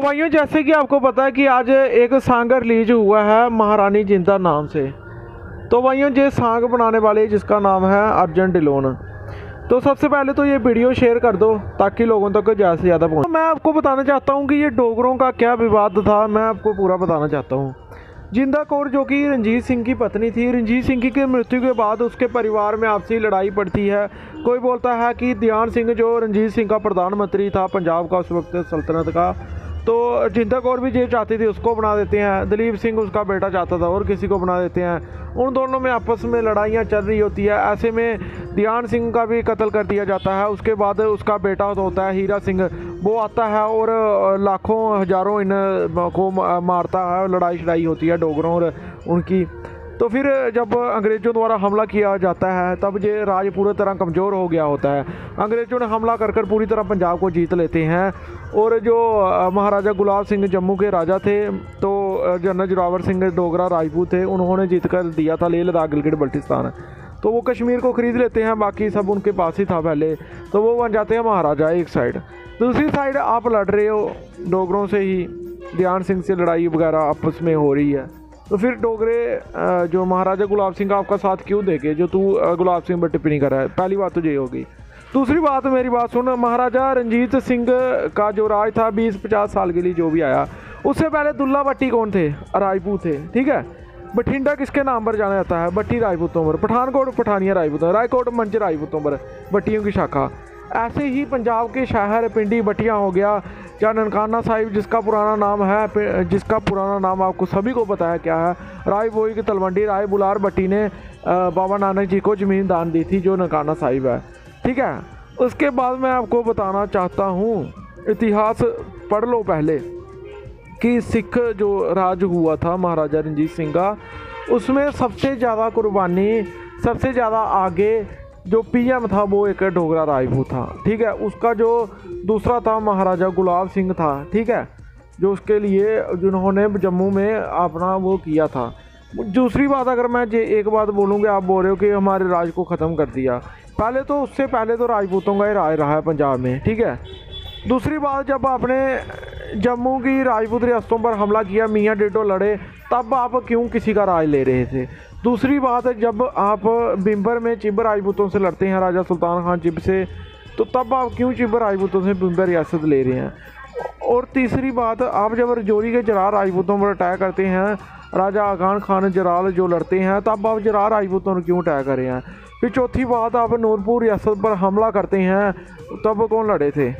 भाइयों, जैसे कि आपको पता है कि आज एक सॉन्ग रिलीज हुआ है महारानी जिंदा नाम से। तो भाइयों, ये सॉन्ग बनाने वाले जिसका नाम है अर्जुन ढिल्लोन। तो सबसे पहले तो ये वीडियो शेयर कर दो ताकि लोगों तक ज़्यादा से ज़्यादा पहुँचे। मैं आपको बताना चाहता हूँ कि ये डोगरों का क्या विवाद था, मैं आपको पूरा बताना चाहता हूँ। जिंदा कौर जो कि रंजीत सिंह की पत्नी थी, रंजीत सिंह की मृत्यु के बाद उसके परिवार में आपसी लड़ाई पड़ती है। कोई बोलता है कि ध्यान सिंह जो रंजीत सिंह का प्रधानमंत्री था पंजाब का उस वक्त सल्तनत का, तो जिंदा कौर भी ये चाहती थी उसको बना देते हैं। दलीप सिंह उसका बेटा चाहता था और किसी को बना देते हैं। उन दोनों में आपस में लड़ाइयाँ चल रही होती है। ऐसे में ध्यान सिंह का भी कत्ल कर दिया जाता है। उसके बाद उसका बेटा होता है हीरा सिंह, वो आता है और लाखों हजारों इन को मारता है। लड़ाई शड़ाई होती है डोगरों और उनकी। तो फिर जब अंग्रेज़ों द्वारा हमला किया जाता है तब ये राज पूरी तरह कमज़ोर हो गया होता है। अंग्रेज़ों ने हमला कर कर पूरी तरह पंजाब को जीत लेते हैं। और जो महाराजा गुलाब सिंह जम्मू के राजा थे, तो जनरल जोरावर सिंह डोगरा राजपूत थे, उन्होंने जीत कर दिया था लेह लद्दाख गिलगित बल्टिस्तान। तो वो कश्मीर को ख़रीद लेते हैं, बाकी सब उनके पास ही था पहले। तो वो बन जाते हैं महाराजा एक साइड। दूसरी साइड आप लड़ रहे हो डोगरों से ही, ध्यान सिंह से लड़ाई वगैरह आपस में हो रही है। तो फिर डोगरे जो महाराजा गुलाब सिंह का आपका साथ क्यों देंगे, जो तू गुलाब सिंह पर टिप्पणी कर रहा है। पहली बात तो ये होगी। दूसरी बात, मेरी बात सुन, महाराजा रंजीत सिंह का जो राज था 20-50 साल के लिए जो भी आया, उससे पहले दुल्ला भट्टी कौन थे? राजपूत थे, ठीक है। बठिंडा किसके नाम पर जाना जाता है? भट्टी राजपूतों पर। पठानकोट पठानिया राजपूतों, रायकोट मंच राजपूतों पर, भट्टियों की शाखा। ऐसे ही पंजाब के शहर पिंडी भट्टियाँ हो गया, या ननकाना साहिब जिसका पुराना नाम है, जिसका पुराना नाम आपको सभी को पता है क्या है। राय बोई की तलवंडी राय बुलार भट्टी ने बाबा नानक जी को ज़मीन दान दी थी, जो ननकाना साहिब है, ठीक है। उसके बाद मैं आपको बताना चाहता हूँ, इतिहास पढ़ लो पहले, कि सिख जो राज हुआ था महाराजा रंजीत सिंह का, उसमें सबसे ज़्यादा कुर्बानी, सबसे ज़्यादा आगे जो पीएम था वो एक डोगरा राजपूत था, ठीक है। उसका जो दूसरा था महाराजा गुलाब सिंह था, ठीक है, जो उसके लिए जिन्होंने जम्मू में अपना वो किया था। दूसरी बात, अगर मैं एक बात बोलूँगा, आप बोल रहे हो कि हमारे राज को ख़त्म कर दिया, पहले तो उससे पहले तो राजपूतों का ही राज रहा है पंजाब में, ठीक है। दूसरी बात, जब आपने जम्मू की राजपूत रियासतों पर हमला किया, मियाँ डेडो लड़े, तब आप क्यों किसी का राज ले रहे थे? दूसरी बात, जब आप बिम्बर में चिब राजपूतों से लड़ते हैं, राजा सुल्तान खान चिब से, तो तब आप क्यों चिब राजपूतों से बिम्बर रियासत ले रहे हैं? और तीसरी बात, आप जब रजौरी के जरार राजपूतों पर अटैक करते हैं, राजा आगान खान जराल जो लड़ते हैं, तब आप जरार राजपूतों पर क्यों अटैक कर रहे हैं? फिर चौथी बात, आप नूरपुर रियासत पर हमला करते हैं, तब कौन लड़े थे?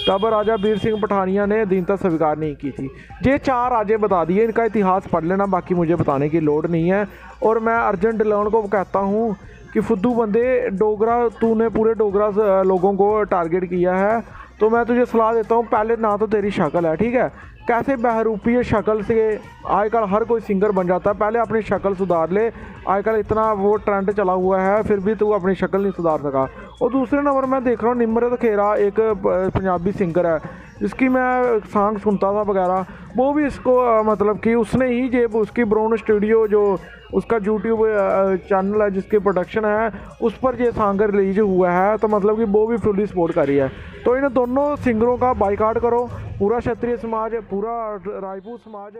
तब राजा वीर सिंह पठानिया ने अधीनता स्वीकार नहीं की थी। ये 4 राजे बता दिए, इनका इतिहास पढ़ लेना, बाकी मुझे बताने की लोड़ नहीं है। और मैं अर्जुन ढिल्लोन को कहता हूँ कि फुद्दू बंदे, डोगरा, तूने पूरे डोगरा लोगों को टारगेट किया है, तो मैं तुझे सलाह देता हूँ, पहले ना तो तेरी शक्ल है, ठीक है, कैसे बहरूपी शक्ल से आजकल हर कोई सिंगर बन जाता है। पहले अपनी शक्ल सुधार ले, आजकल इतना वो ट्रेंड चला हुआ है, फिर भी तू अपनी शक्ल नहीं सुधार सका। और दूसरे नंबर मैं देख रहा हूँ निम्रत खेरा, एक पंजाबी सिंगर है जिसकी मैं सॉन्ग सुनता था वगैरह, वो भी इसको मतलब कि उसने ही ये उसकी ब्राउन स्टूडियो जो उसका यूट्यूब चैनल है जिसकी प्रोडक्शन है, उस पर ये सॉन्ग रिलीज हुआ है, तो मतलब कि वो भी फुली सपोर्ट कर रही है। तो इन दोनों सिंगरों का बाइकाट करो, पूरा क्षत्रिय समाज, पूरा राजपूत समाज।